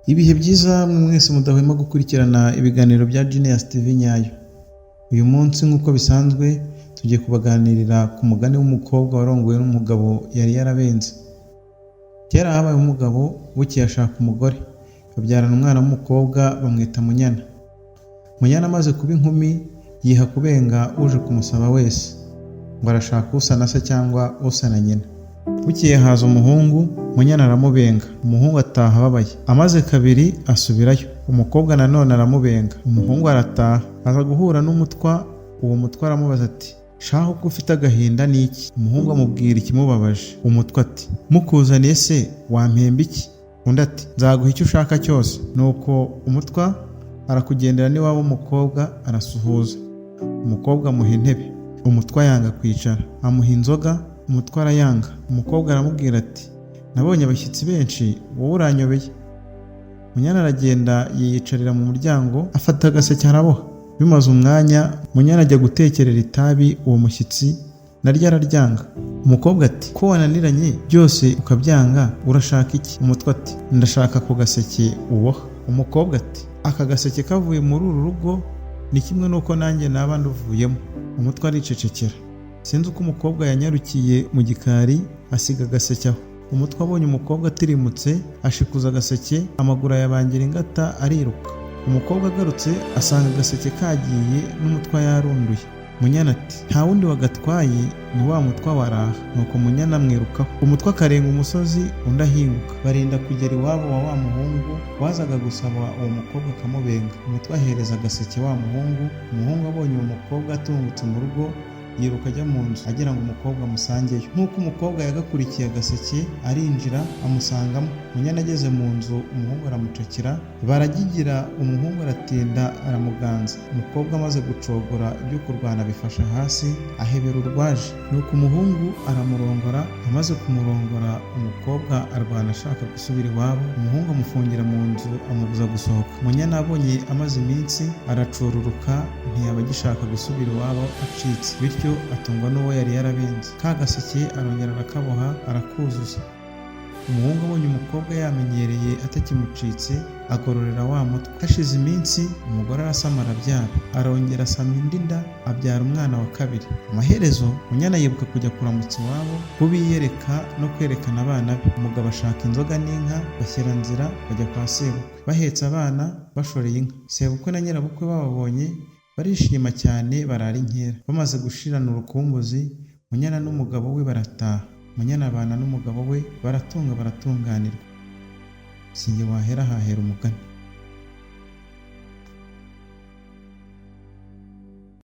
Ibihe byiza mwese mudahwema gukurikirana ibiganiro bya Genius TV Nyayo. Uyu munsi nk'uko bisanzwe tugiye kubaganirira ku mugani w'umukobwa warongowe n'umugabo yari yarabenze. Kera habaye umugabo bukiye ashaka umugore, babyarana umwana w'umukobwa bamwita Munyana. Munyana amaze kuba inkumi yiha kubenga uje kumusaba wese ngo arashaka usa na se cyangwa usa na nyina. Bukiye haza umuhungu, Munyana aramubenga, umuhungu ataha ababaye. Amaze kabiri asubirayo, umukobwa nanone aramubenga, umuhungu arataha. Aza guhura n'umutwa, uwo mutwa aramubaza ati shaho ko ufite agahinda n'iki? Umuhungu amubwira ikimubabaje. Umutwa ati mukuzaniye se wampemba iki? Undi ati nzaguha icyo ushaka cyose. Nuko umutwa arakugendera n'iwabo w'umukobwa arasuhuza. Umukobwa amuha intebe, umutwa yanga kwicara. Amuha inzoga, umutwa arayanga. Umukobwa aramubwira ati nabonye abashyitsi benshi, wowe uranyobeye. Munyana aragenda yiyicarira mu muryango, afata agaseke araboha. Bimaze umwanya, Munyana ajya gutekerera itabi uwo mushyitsi, naryo araryanga. Umukobwa ati ko wananiranye byose ukabyanga, urashaka iki? Umutwe ati ndashaka ku gaseke uboha. Umukobwa ati aka gaseke kavuye muri uru rugo ni kimwe nuko nanjye naba nduvuyemo. Umutwe aricecekera. Sinzi uko umukobwa yanyarukiye mu gikari asiga agaseke aho. Umutwe abonye umukobwa atirimutse, ashikuza agaseke, amaguru ayabangira ingata ariruka. Umukobwa agarutse asanga agaseke kagiye n'umutwe yarunduye. Munyana ati nta wundi wagatwaye ni wa mutwe waraha. Nuko Munyana amwirukaho. Umutwe akarenga umusozi, undi ahinguka. Barinda kugera iwabo wa muhungu wazaga gusaba uwo mukobwa akamubenga. Umutwe ahereza agaseke wa muhungu. Umuhungu abonye uwo mukobwa atungutse mu rugo, yiruka ajya mu nzu agira ngo umukobwa amusangeyo. Nk'uko umukobwa yagakurikiye agaseke arinjira amusangamo. Munyana ageze mu nzu, umuhungu aramucakira, baragigira, umuhungu aratinda aramuganza. Umukobwa amaze gucogora ibyo kurwana bifasha hasi, ahebera urwaje. Nuko umuhungu aramurongora, amaze kumurongora umukobwa arwana ashaka gusubira iwabo. Umuhungu amufungira mu nzu amubuza gusohoka. Munyana abonye amaze iminsi aracururuka, ntiyaba agishaka gusubira iwabo acitse, bityo atungwa n'uwo yari yarabenze. Ka gaseke arongera arakaboha arakuzuza. Umuhungu abonye umukobwa yamenyereye atakimucitse, agororera wa mutwe. Hashize iminsi umugore arasama arabyara, arongera asama indi nda, abyara umwana wa kabiri. Amaherezo Munyana yibuka kujya kuramutsa iwabo, kubiyereka no kwerekana abana be. Umugabo ashaka inzoga n'inka, bashyira nzira bajya kwa sebukwe. Bahetse abana bashoreye inka. Sebukwe na nyirabukwe bababonye barishima cyane, barara inkera. Bamaze gushirana urukumbuzi, Munyana n'umugabo we barataha. Munyana abana n'umugabo we baratunga baratunganirwa. Sinjye wahera hahera umugani.